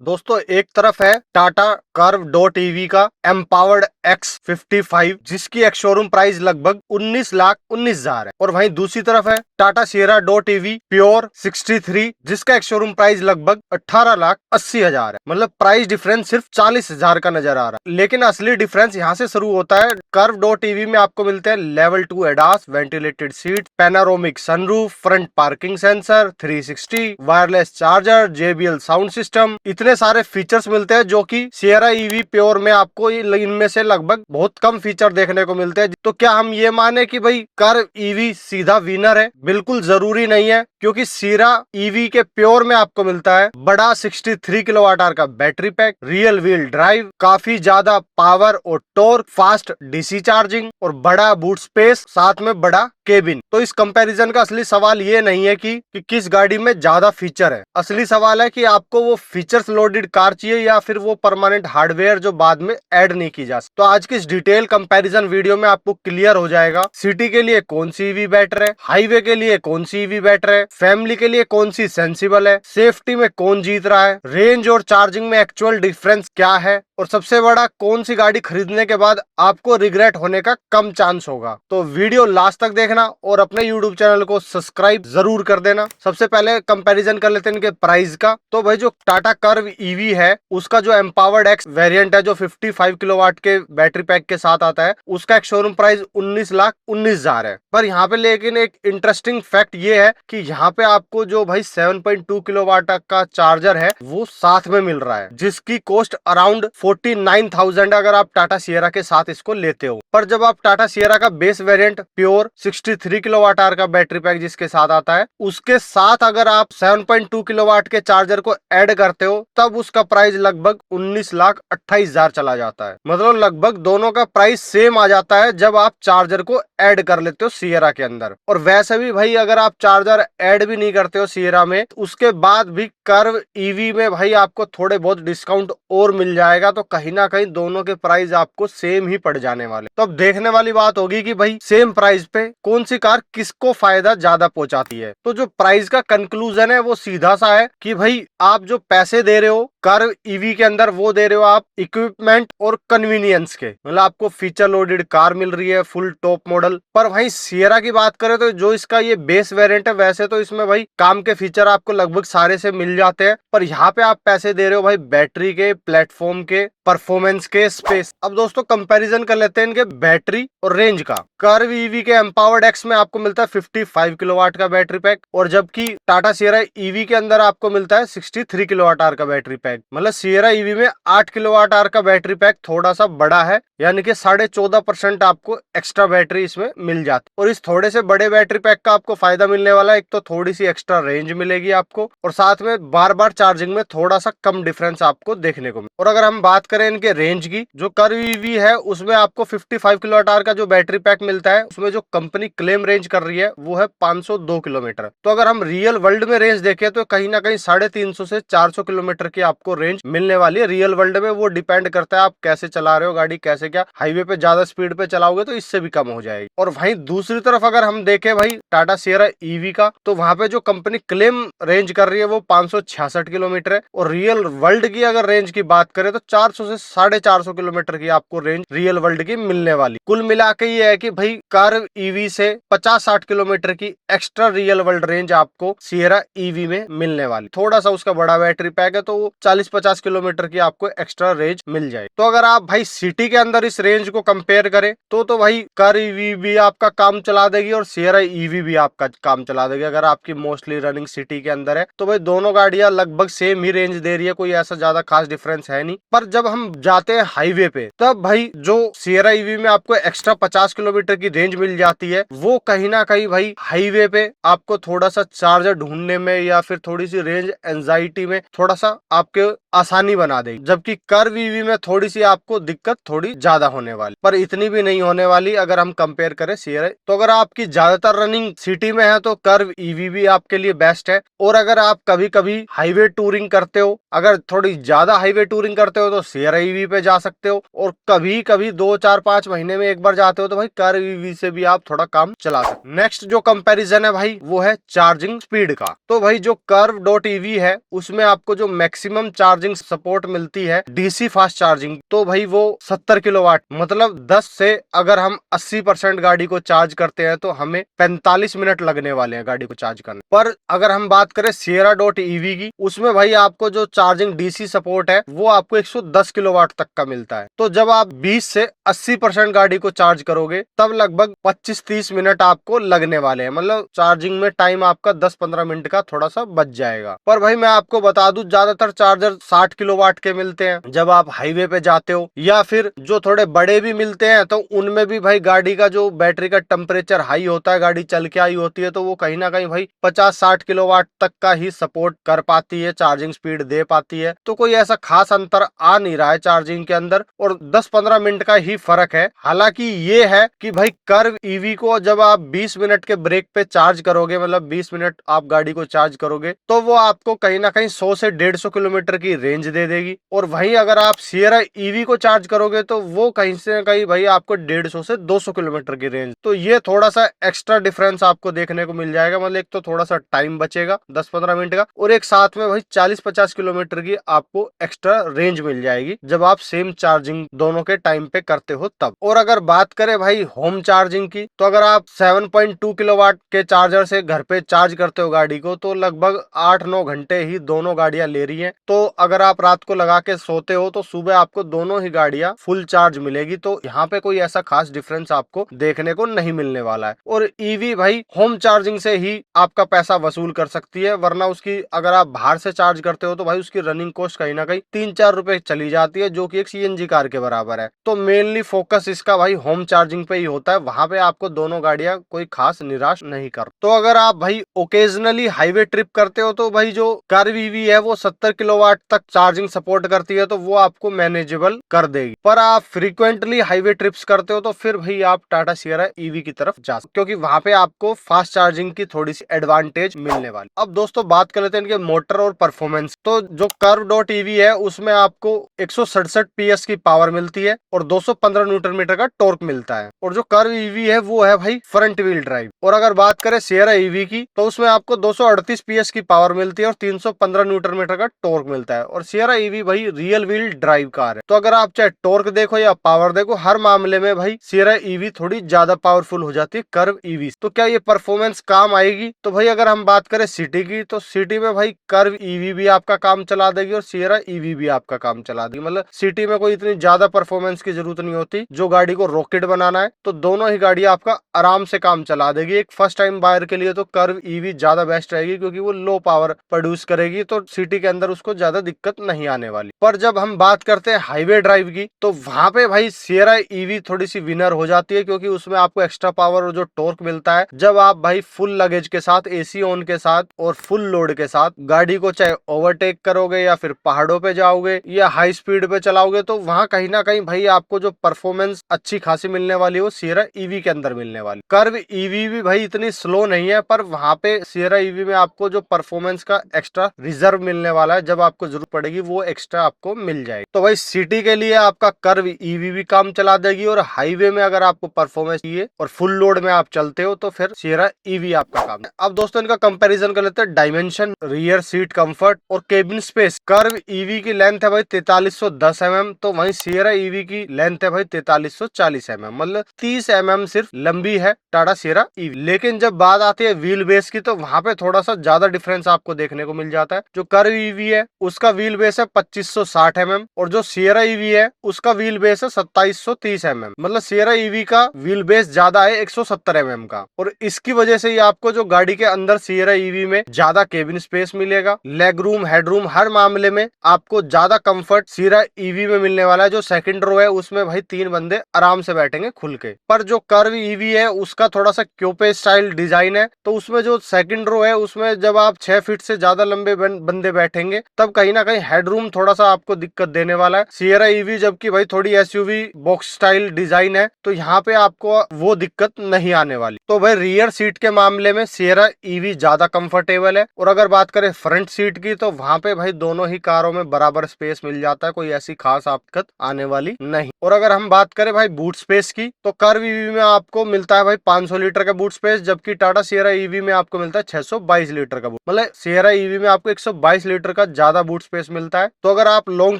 दोस्तों एक तरफ है टाटा कर्व डॉट ईवी का एम्पावर्ड X55 जिसकी एक शोरूम प्राइस लगभग 19,19,000 है, और वहीं दूसरी तरफ है Tata Sierra dot EV pure 63 जिसका एक शोरूम प्राइस लगभग 18,80,000 है। मतलब प्राइस डिफरेंस सिर्फ 40,000 का नजर आ रहा है। लेकिन असली डिफरेंस यहाँ से शुरू होता है। कर्व डॉट ईवी में आपको मिलते हैं level 2 ADAS, ventilated seat, panoramic sunroof, front parking sensor, 360 wireless charger, JBL sound system, इतने सारे फीचर्स मिलते हैं जो कि सियरा ईवी प्योर में आपको इनमें से लगभग बहुत कम फीचर देखने को मिलते हैं। तो क्या हम ये माने कि भाई कर्व ईवी सीधा विनर है? बिल्कुल जरूरी नहीं है, क्योंकि सियरा ईवी के प्योर में आपको मिलता है बड़ा 63 किलोवाट आवर का battery pack, real wheel drive, काफी ज्यादा पावर और टॉर्क, फास्ट DC चार्जिंग और बड़ा बूट स्पेस, साथ में बड़ा केबिन। तो इस कंपैरिजन का असली सवाल ये नहीं है कि किस गाड़ी में ज्यादा फीचर है। असली सवाल है कि आपको वो फीचर्स लोडेड कार चाहिए या फिर वो परमानेंट हार्डवेयर जो बाद में ऐड नहीं की जा सकती। तो आज की इस डिटेल कंपैरिजन वीडियो में आपको क्लियर हो जाएगा सिटी के लिए कौन सी ईवी बेटर है, हाईवे के लिए कौन सी ईवी बेटर है, फैमिली के लिए कौन सी सेंसिबल है, सेफ्टी में कौन जीत रहा है, रेंज और चार्जिंग में एक्चुअल डिफरेंस क्या है, और सबसे बड़ा कौन सी गाड़ी खरीदने के बाद आपको रिग्रेट होने का कम चांस होगा। तो वीडियो लास्ट तक देखना और अपने YouTube चैनल को सब्सक्राइब जरूर कर देना। सबसे पहले कंपैरिजन कर लेते हैं इनके प्राइस का। तो भाई जो टाटा कर्व ईवी है उसका जो एम्पावर्ड एक्स वेरिएंट है जो 55 किलोवाट के बैटरी पैक के साथ आता है, उसका एक शोरूम प्राइस 19,19,000 है। पर यहाँ पे लेकिन एक इंटरेस्टिंग फैक्ट ये है कि यहाँ पे आपको जो भाई 7.2 किलोवाट का चार्जर है वो साथ में मिल रहा है, जिसकी कॉस्ट अराउंड 49,000 अगर आप टाटा सियरा के साथ इसको लेते हो। पर जब आप टाटा सियरा का base variant pure 63 kilowatt hour का बैटरी पैक जिसके साथ आता है, उसके साथ अगर आप 7.2 किलोवाट के चार्जर को ऐड करते हो तब उसका प्राइस लगभग 19,28,000 चला जाता है। मतलब लगभग दोनों का प्राइस सेम आ जाता है जब आप चार्जर को ऐड कर लेते हो सियरा के अंदर। और वैसे भी भाई अगर आप चार्जर ऐड भी नहीं करते हो सियरा में, उसके बाद भी कर्व ईवी में भाई आपको थोड़े बहुत डिस्काउंट और मिल जाएगा। तो कहीं ना कहीं दोनों के प्राइस आपको सेम ही पड़ जाने वाले। तो अब देखने वाली बात होगी कि भाई सेम प्राइस पे कौन सी कार किसको फायदा ज्यादा पहुंचाती है। तो जो प्राइस का कंक्लूजन है वो सीधा सा है कि भाई आप जो पैसे दे रहे हो कर्व ईवी के अंदर वो दे रहे हो आप इक्विपमेंट और कन्वीनियंस के। मतलब आपको फीचर लोडेड कार मिल रही है फुल टॉप मॉडल। पर भाई सियरा की बात करें तो जो इसका ये बेस वेरिएंट है वैसे तो इसमें भाई काम के फीचर आपको लगभग सारे से मिल जाते हैं, पर यहाँ पे आप पैसे दे रहे हो भाई बैटरी के, प्लेटफॉर्म के, परफॉर्मेंस के, स्पेस। अब दोस्तों कंपैरिजन कर लेते हैं इनके बैटरी और रेंज का। कर्व ईवी के एम्पावर्ड एक्स में आपको मिलता है 55 किलोवाट का बैटरी पैक, और जबकि टाटा सियरा ईवी के अंदर आपको मिलता है 63 किलोवाट आवर का बैटरी पैक। मतलब सियरा ईवी में 8 किलोवाट आवर का बैटरी पैक थोड़ा सा बड़ा है, यानी कि 14.5% आपको एक्स्ट्रा बैटरी इसमें मिल जाती है। और इस थोड़े से बड़े बैटरी पैक का आपको फायदा मिलने वाला है, एक तो थोड़ी सी एक्स्ट्रा रेंज मिलेगी आपको, और साथ में बार बार चार्जिंग में थोड़ा सा कम डिफरेंस आपको देखने को मिले। और अगर हम बात करें इनके रेंज की, जो कर्व ईवी है उसमें आपको 55 किलोवाट आवर का जो बैटरी पैक मिलता है उसमें जो कंपनी क्लेम रेंज कर रही है वो है 502 किलोमीटर। तो अगर हम रियल वर्ल्ड में रेंज देखें तो कहीं ना कहीं 350 से 400 किलोमीटर की आपको रेंज मिलने वाली है रियल वर्ल्ड में। वो डिपेंड करता है आप कैसे चला रहे हो गाड़ी, कैसे क्या। हाईवे पे ज्यादा स्पीड पे चलाओगे तो इससे भी कम हो जाएगी। और वहीं दूसरी तरफ अगर हम देखें भाई टाटा सियरा ईवी का, तो वहां पे जो कंपनी क्लेम रेंज कर रही है वो 566 किलोमीटर है, और रियल वर्ल्ड की अगर रेंज की बात करें तो 400 से 450 किलोमीटर की आपको रेंज रियल वर्ल्ड की मिलने वाली। कुल मिला के ये है कि भाई कर्व ईवी से 50-60 किलोमीटर की एक्स्ट्रा रियल वर्ल्ड रेंज आपको सियरा ईवी में मिलने वाली। थोड़ा सा उसका बड़ा बैटरी पैक है तो 40-50 किलोमीटर की आपको एक्स्ट्रा रेंज मिल जाए। तो अगर आप भाई सिटी के अंदर इस रेंज को कंपेयर करें तो भाई कर्व ईवी भी आपका काम चला देगी और सियरा ईवी भी आपका काम चला देगी। अगर आपकी मोस्टली रनिंग सिटी के अंदर है तो भाई दोनों गाड़ियां लगभग सेम ही रेंज दे रही है, कोई ऐसा ज्यादा खास डिफरेंस है नहीं। पर जब हम जाते हैं हाईवे पे तब भाई जो सियरा ईवी में आपको एक्स्ट्रा 50 किलोमीटर की रेंज मिल जाती है वो कहीं ना कहीं भाई हाईवे पे आपको थोड़ा सा चार्जर ढूंढने में या फिर थोड़ी सी रेंज एंजाइटी में थोड़ा सा आपके आसानी बना देगी। जबकि कर्व ईवी में थोड़ी सी आपको दिक्कत थोड़ी ज्यादा होने वाली, पर इतनी भी नहीं होने वाली अगर हम कंपेयर करें सियरा। तो अगर आपकी ज्यादातर रनिंग सिटी में है तो कर्व ईवी भी आपके लिए बेस्ट है। और अगर आप कभी कभी हाईवे टूरिंग करते हो, अगर थोड़ी ज्यादा हाईवे टूरिंग करते हो तो सियरा ईवी पे जा सकते हो, और कभी कभी 2 4 5 महीने में एक बार जाते हो तो भाई कर्व ईवी से भी आप थोड़ा काम चला सकते हो। नेक्स्ट जो कंपैरिजन है भाई वो है चार्जिंग स्पीड का। तो भाई जो कर्व डॉट ईवी है उसमें आपको जो मैक्सिमम चार्जिंग सपोर्ट मिलती है डीसी फास्ट चार्जिंग, तो भाई वो 70 किलोवाट, मतलब 10 से अगर हम 80% गाड़ी को चार्ज करते हैं तो हमें 45 मिनट लगने वाले हैं गाड़ी को चार्ज करने। पर अगर हम बात करें सियरा डॉट ईवी की, उसमें भाई आपको जो चार्जिंग डीसी सपोर्ट है वो आपको 110 किलोवाट तक का मिलता है। तो जब आप 20 से 80% गाड़ी को चार्ज करोगे तब लगभग 25-30 मिनट आपको लगने वाले हैं, मतलब चार्जिंग में टाइम आपका 10-15 मिनट का थोड़ा सा बच जाएगा। पर भाई मैं आपको बता दूं ज्यादातर चार्जर 60 किलोवाट के मिलते हैं जब आप हाईवे पे जाते हो, या फिर जो थोड़े बड़े भी मिलते हैं तो उनमें भी भाई गाड़ी का जो बैटरी का टेम्परेचर हाई होता है, गाड़ी चल के आई होती है, तो वो कहीं ना कहीं भाई 50-60 किलोवाट तक का ही सपोर्ट कर पाती है, चार्जिंग स्पीड दे पाती है। तो कोई ऐसा खास अंतर आ नहीं रहा है चार्जिंग के अंदर, और 10-15 मिनट का ही फर्क है। हालांकि ये है कि भाई कर्व ईवी को जब आप 20 मिनट के ब्रेक पे चार्ज करोगे, मतलब 20 मिनट आप गाड़ी को चार्ज करोगे, तो वो आपको कहीं ना कहीं 100 से 150 किलोमीटर की रेंज दे देगी। और वहीं अगर आप सियरा ईवी को चार्ज करोगे तो वो कहीं से कहीं भाई आपको 150 से 200 किलोमीटर की रेंज। तो ये थोड़ा सा एक्स्ट्रा डिफरेंस आपको देखने को मिल जाएगा, मतलब एक तो थोड़ा सा टाइम बचेगा 10-15 मिनट का, और एक साथ में भाई 40-50 किलोमीटर की आपको एक्स्ट्रा रेंज मिल जाएगी जब आप सेम चार्जिंग दोनों के टाइम पे करते हो तब। और अगर बात करें भाई होम चार्जिंग की, तो अगर आप 7.2 किलोवाट के चार्जर से घर पे चार्ज करते हो गाड़ी को तो लगभग 8-9 घंटे ही दोनों गाड़ियां ले रही हैं। तो अगर आप रात को लगा के सोते हो तो सुबह आपको दोनों ही गाड़ियां फुल चार्ज मिलेगी। तो यहाँ पे कोई ऐसा खास डिफरेंस आपको देखने को नहीं मिलने वाला है। और ईवी भाई होम चार्जिंग से ही आपका पैसा वसूल कर सकती है, वरना उसकी अगर आप बाहर से चार्ज करते हो तो भाई उसकी रनिंग कॉस्ट कहीं ना कहीं 3-4 रुपए चली जाती है, जो कि एक सीएनजी कार के बराबर है। तो मेनली फोकस इसका भाई होम चार्जिंग पे ही होता है, वहां पे आपको दोनों गाड़ियां कोई खास निराश नहीं कर। तो अगर आप भाई ओकेजनली हाईवे ट्रिप करते हो तो भाई जो कर्व ईवी है वो 70 किलोवाट तक चार्जिंग सपोर्ट करती है, तो वो आपको मैनेजेबल कर देगी। पर आप फ्रीक्वेंटली हाईवे ट्रिप्स करते हो तो फिर भाई आप टाटा सियरा ईवी की तरफ जा सकते, क्योंकि वहां पे आपको फास्ट चार्जिंग की थोड़ी सी एडवांटेज मिलने वाली। अब दोस्तों बात कर लेते हैं इनके मोटर और परफॉर्मेंस। तो जो कर्व डॉट ईवी है उसमें आपको 167 पीएस की पावर मिलती है और 215 न्यूटन मीटर का टॉर्क मिलता है। और जो कर्व ईवी है वो है भाई फ्रंट व्हील ड्राइव। और अगर बात करें सियरा ईवी की तो उसमें आपको 238 पीएस की पावर मिलती है और 315 न्यूटन मीटर का टॉर्क मिलता है। और सियरा ईवी भाई रियल व्हील ड्राइव कार है, तो अगर आप चाहे टॉर्क देखो या पावर देखो, हर मामले में भाई सियरा ईवी थोड़ी ज्यादा पावरफुल हो जाती है कर्व ईवी। तो क्या ये परफॉर्मेंस काम आएगी? तो भाई अगर हम बात करें सिटी की, तो सिटी में भाई कर्व ईवी भी आपका काम चला देगी और सियरा ईवी भी आपका काम चला देगी। मतलब सिटी में कोई इतनी ज्यादा परफॉर्मेंस की जरूरत नहीं होती, जो गाड़ी को रॉकेट बनाना है तो दोनों ही गाड़ी आपका आराम से काम चला देगी। एक फर्स्ट टाइम बायर के लिए तो कर्व ईवी ज्यादा बेस्ट रहेगी, क्योंकि वो लो पावर प्रोड्यूस करेगी, तो सिटी के अंदर उसको ज्यादा दिक्कत नहीं आने वाली। पर जब हम बात करते हैं हाईवे ड्राइव की, तो वहां पे भाई सियरा ईवी थोड़ी सी विनर हो जाती है, क्योंकि उसमें आपको एक्स्ट्रा पावर और जो टॉर्क मिलता है जब आप भाई फुल लगेज के साथ, एसी ऑन के साथ और फुल लोड के साथ गाड़ी को चाहे ओवरटेक करोगे या फिर पहाड़ों पे जाओगे या हाई स्पीड पे चलाओगे, तो वहां कहीं ना कहीं भाई आपको जो परफॉर्मेंस अच्छी खासी मिलने वाली है वो सियरा ईवी के अंदर मिलने वाली। कर्व ईवी भी भाई इतनी स्लो नहीं है, पर वहां पे सियरा ईवी में आपको जो परफॉर्मेंस का एक्स्ट्रा रिजर्व मिलने वाला है, जब आपको जरूरत पड़ेगी वो एक्स्ट्रा आपको मिल जाएगी। तो भाई सिटी के लिए आपका कर्व ईवी भी काम चला देगी, और हाईवे में अगर आपको परफॉर्मेंस चाहिए और फुल लोड में आप चलते हो तो फिर सियरा ईवी आपका काम है। अब दोस्तों इनका कंपैरिजन कर लेते हैं डायमेंशन, रियर सीट कंफर्ट और केबिन स्पेस। कर्व ईवी की लेंथ है भाई 4310 mm, तो वहीं सियरा ईवी की लेंथ है भाई 4340 mm, मतलब 30 mm सिर्फ लंबी है टाटा सियरा ईवी। लेकिन जब बात आती है व्हील बेस की, तो वहां पे थोड़ा सा ज्यादा डिफरेंस आपको देखने को मिल जाता है। जो कर्व ईवी है उसका व्हील बेस है 2560 mm, और जो सियरा ईवी है उसका व्हील बेस है 2730 mm, मतलब सियरा ईवी का व्हील बेस ज्यादा है 170 mm का। और इसकी वजह से ही आपको जो गाड़ी के अंदर सियरा ईवी में ज्यादा केबिन स्पेस मिलेगा, लेग रूम, हेडरूम, हर मामले में आपको ज्यादा कंफर्ट सियरा ईवी में मिलने वाला है। जो सेकंड रो है उसमें भाई 3 बंदे आराम से बैठेंगे खुल के। पर जो कर्व ईवी है उसका थोड़ा सा क्यूपे स्टाइल डिजाइन है, तो उसमें जो सेकंड रो है उसमें जब आप 6 फीट से ज्यादा लंबे बंदे बैठेंगे तब कहीं ना कहीं हेडरूम थोड़ा सा सा आपको दिक्कत देने वाला है सिएरा ईवी, जबकि भाई थोड़ी एसयूवी बॉक्स स्टाइल डिजाइन है, तो यहाँ पे आपको वो दिक्कत नहीं आने वाली। तो भाई रियर सीट के मामले में सिएरा ईवी ज्यादा कंफर्टेबल है। और अगर बात करें फ्रंट सीट की, तो वहां पे भाई दोनों ही कारों में बराबर स्पेस मिल जाता है, कोई ऐसी खास दिक्कत आने वाली नहीं। और अगर हम बात करें भाई बूट स्पेस की, तो कर्व ईवी में आपको मिलता है भाई 500 लीटर का बूट स्पेस, जबकि टाटा सिएरा ईवी में आपको मिलता है 622 लीटर का बूट, मतलब सिएरा ईवी में आपको 122 लीटर का ज्यादा बूट स्पेस मिलता है। तो अगर आप लॉन्ग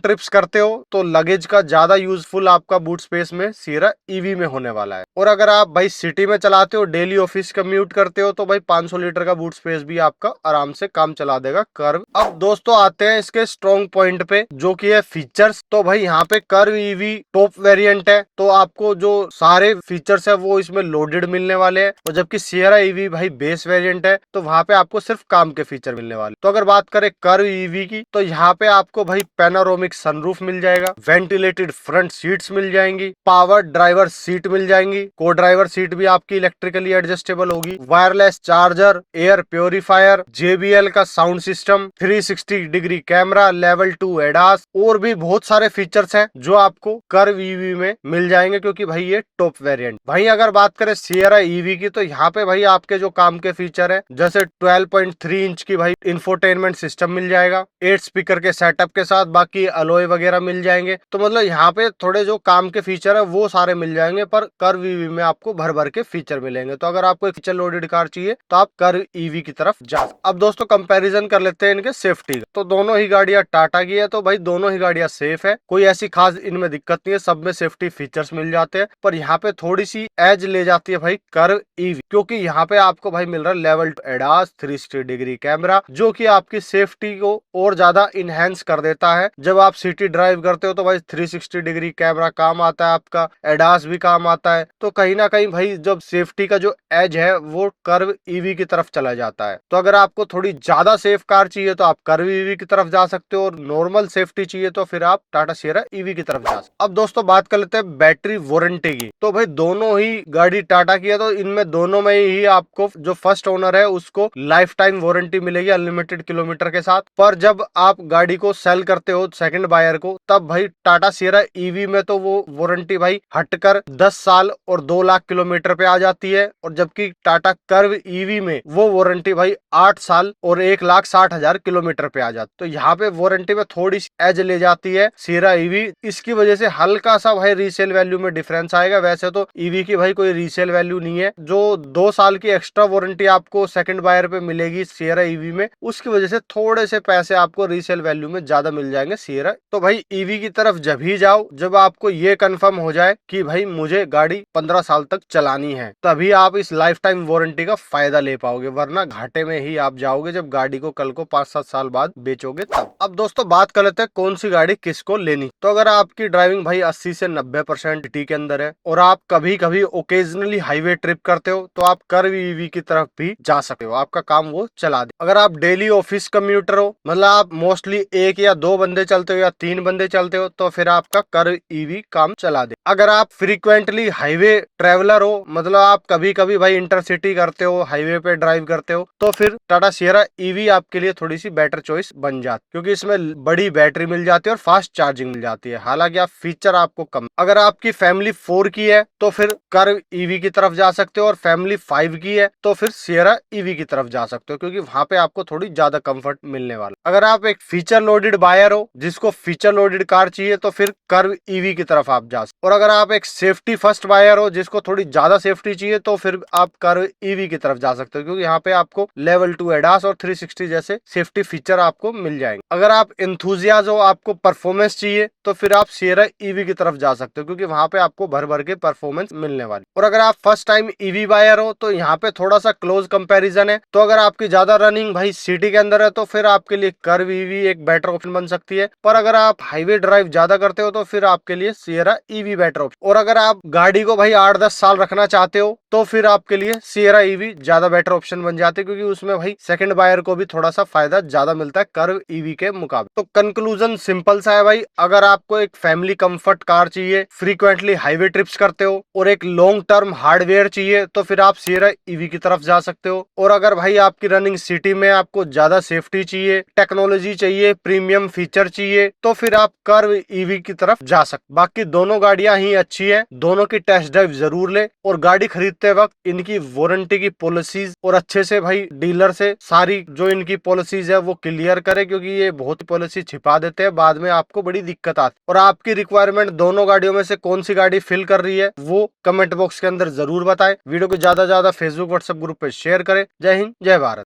ट्रिप्स करते हो तो लगेज का ज्यादा यूजफुल आपका बूट स्पेस में सिएरा ईवी में होने वाला है। और अगर आप भाई सिटी में चलाते हो, डेली ऑफिस कम्यूट करते हो, तो भाई 500 लीटर का बूट स्पेस भी आपका आराम से काम चला देगा कर्व। अब दोस्तों आते हैं इसके स्ट्रॉन्ग पॉइंट पे, जो कि है फीचर्स। तो भाई यहाँ पे कर्व ईवी टॉप वेरिएंट है, तो आपको जो सारे फीचर्स है वो इसमें लोडेड मिलने वाले हैं। और जबकि सिएरा ईवी भाई बेस वेरिएंट है, तो वहां पे आपको सिर्फ काम के फीचर मिलने वाले। तो अगर बात करें कर्व ईवी की, तो यहाँ पे आपको भाई पैनोरामिक सनरूफ मिल जाएगा, वेंटिलेटेड फ्रंट सीट्स मिल जाएंगी, पावर ड्राइवर सीट मिल जाएंगी, को ड्राइवर सीट भी आपकी इलेक्ट्रिकली एडजस्टेबल होगी, wireless charger, air purifier, JBL का sound system, 360 degree camera, level 2 ADAS, और भी बहुत सारे फीचर्स हैं जो आपको कर्व ईवी में मिल जाएंगे, क्योंकि भाई ये टॉप वेरिएंट। भाई अगर बात करें सिएरा ईवी की, तो यहाँ पे भाई आपके जो काम के फीचर है, जैसे 12.3 इंच की भाई इंफोटेनमेंट सिस्टम मिल जाएगा 8 स्पीकर के सेटअप के साथ, बाकी अलॉय वगैरह मिल जाएंगे। तो मतलब यहाँ पे थोड़े जो काम के फीचर है वो सारे मिल जाएंगे, पर कर्व ईवी में आपको भर भर के फीचर मिलेंगे। तो अगर आपको एक फीचर लोडेड कार चाहिए तो आप कर्व ईवी की तरफ जा। अब दोस्तों कंपैरिजन कर लेते हैं इनके सेफ्टी का। तो दोनों ही गाड़ियां टाटा की है, तो भाई दोनों ही गाड़ियां सेफ है, कोई ऐसी खास इनमें दिक्कत नहीं है, सब में सेफ्टी फीचर्स मिल जाते हैं। पर यहाँ पे थोड़ी सी एज ले जाती है भाई कर्व ईवी, क्योंकि यहाँ पे आपको भाई मिल रहा है लेवल एडास 360 डिग्री कैमरा, जो कि आपकी सेफ्टी को और ज्यादा इनहेंस कर देता है। जब आप सिटी ड्राइव करते हो तो भाई 360 डिग्री कैमरा काम आता है, आपका एडास भी काम आता है। तो कहीं ना कहीं भाई जब सेफ्टी का जो एज है वो कर्व ईवी की तरफ चला जाता है। तो अगर आपको थोड़ी ज्यादा सेफ कार चाहिए तो आप कर्व ईवी की तरफ जा सकते हो, और नॉर्मल सेफ्टी चाहिए तो फिर आप टाटा सिएरा ईवी की तरफ जा सकते हो। अब दोस्तों बात कर लेते हैं बैटरी वारंटी की। तो भाई दोनों ही गाड़ी टाटा की है, तो इनमें दोनों में ही आपको जो फर्स्ट ओनर है उसको लाइफ टाइम वारंटी मिलेगी अनलिमिटेड किलोमीटर के साथ। पर जब आप गाड़ी को सेल करते हो सेकंड बायर को, तब भाई टाटा सिएरा ईवी में तो वो वारंटी भाई हटकर 10 साल और 2 लाख किलोमीटर पे आ जाती है। और जबकि टाटा कर्व ईवी में वो वारंटी भाई 8 साल और 1,60,000 किलोमीटर पे आ जाती। तो यहाँ पे वारंटी में थोड़ी सी एज ले जाती है सिएरा ईवी, इसकी वजह से हल्का सा भाई रीसेल वैल्यू में डिफरेंस आएगा। वैसे तो ईवी की भाई कोई रीसेल वैल्यू नहीं है, जो 2 साल की एक्स्ट्रा वारंटी आपको सेकंड बायर पे मिलेगी सिएरा ईवी में, उसकी वजह से थोड़े से पैसे आपको रीसेल वैल्यू में ज्यादा मिल जाएंगे सिएरा। तो भाई ईवी की तरफ जब ही जाओ जब आपको ये कंफर्म हो जाए कि भाई मुझे गाड़ी 15 साल तक चलानी है, तभी आप इस लाइफ टाइम वारंटी का फायदा ले पाओगे, वरना घाटे में ही आप जाओगे जब गाड़ी को कल को 5-7 साल बाद बेचोगे तब। अब दोस्तों बात कर लेते हैं कौन सी गाड़ी किसको लेनी। तो अगर आपकी ड्राइविंग भाई 80 से 90% सिटी के अंदर है, और आप कभी कभी ओकेजनली हाईवे ट्रिप करते हो, तो आप कर्व ईवी की तरफ भी जा सकते हो, आपका काम वो चला दे। अगर आप डेली ऑफिस कम्यूटर हो, मतलब आप मोस्टली 1 या 2 बंदे चलते हो या 3 बंदे चलते हो, तो फिर आपका कर्व ईवी काम चला दे। अगर आप फ्रीक्वेंटली हाईवे ट्रेवलर हो, मतलब आप कभी कभी भाई इंटरसिटी करते हो, हाईवे पे ड्राइव करते हो, तो फिर टाटा सिएरा ईवी आपके लिए थोड़ी सी बेटर चॉइस बन जाती, क्योंकि इसमें बड़ी बैटरी मिल जाती है और फास्ट चार्जिंग मिल जाती है। हालांकि आप फीचर आपको कम। अगर आपकी फैमिली 4 की है तो फिर कर्व ईवी की तरफ जा सकते हो, और फैमिली 5 की है तो फिर सिएरा ईवी की तरफ जा सकते हो, क्योंकि वहां पे आपको थोड़ी ज्यादा कंफर्ट मिलने वाला। अगर आप एक फीचर लोडेड बायर हो जिसको फीचर लोडेड कार चाहिए, तो फिर कर्व ईवी की तरफ आप जा सकते हो। और अगर आप एक सेफ्टी फर्स्ट बायर हो जिसको थोड़ी ज्यादा सेफ्टी चाहिए, तो फिर आप कर्व ईवी की तरफ जा सकते हो, क्योंकि यहाँ पे आपको लेवल 2 एडास और 360 जैसे सेफ्टी फीचर आपको मिल जाएंगे। अगर आप एंथुसियास्ट हो, आपको परफॉर्मेंस चाहिए, तो फिर आप सिएरा ईवी की तरफ जा सकते हो, क्योंकि वहां पे आपको भर भर के परफॉर्मेंस मिलने वाली। और अगर आप फर्स्ट टाइम ईवी बायर हो, तो यहाँ पे थोड़ा सा क्लोज कंपैरिजन है। तो अगर आपकी ज्यादा रनिंग भाई सिटी के अंदर है, तो फिर आपके लिए कर्व ईवी एक बेटर ऑप्शन बन सकती है। पर अगर आप हाईवे ड्राइव ज्यादा करते हो, तो फिर आपके लिए सिएरा ईवी बेटर ऑप्शन। और अगर आप गाड़ी को भाई 8-10 साल रखना चाहते हो, तो फिर आपके लिए सिएरा ईवी ज्यादा बेटर ऑप्शन बन जाते हैं, क्योंकि उसमें भाई सेकंड बायर को भी थोड़ा सा फायदा ज्यादा मिलता है कर्व ईवी के मुकाबले। तो कंक्लूजन सिंपल सा है भाई, अगर आपको एक फैमिली कंफर्ट कार चाहिए, फ्रीक्वेंटली हाईवे ट्रिप्स करते हो और एक लॉन्ग टर्म हार्डवेयर चाहिए, तो फिर आप सिएरा ईवी की तरफ जा सकते हो। और अगर भाई आपकी रनिंग सिटी में आपको ज्यादा सेफ्टी चाहिए, टेक्नोलॉजी चाहिए, प्रीमियम फीचर चाहिए, तो फिर आप कर्व ईवी की तरफ जा सकते। बाकी दोनों गाड़ियां ही अच्छी है, दोनों की टेस्ट ड्राइव जरूर ले, और गाड़ी खरीदते वक्त इनकी वारंटी की पॉलिसीज और अच्छे से भाई डीलर से सारी जो इनकी पॉलिसीज है वो क्लियर करे, क्योंकि ये बहुत पॉलिसी छिपा देते हैं, बाद में आपको बड़ी दिक्कत आती है। और आपकी रिक्वायरमेंट दोनों गाड़ियों में से कौन सी गाड़ी फिल कर रही है वो कमेंट बॉक्स के अंदर जरूर बताएं। वीडियो को ज्यादा से ज्यादा फेसबुक व्हाट्सएप ग्रुप पे शेयर करें। जय हिंद, जय भारत।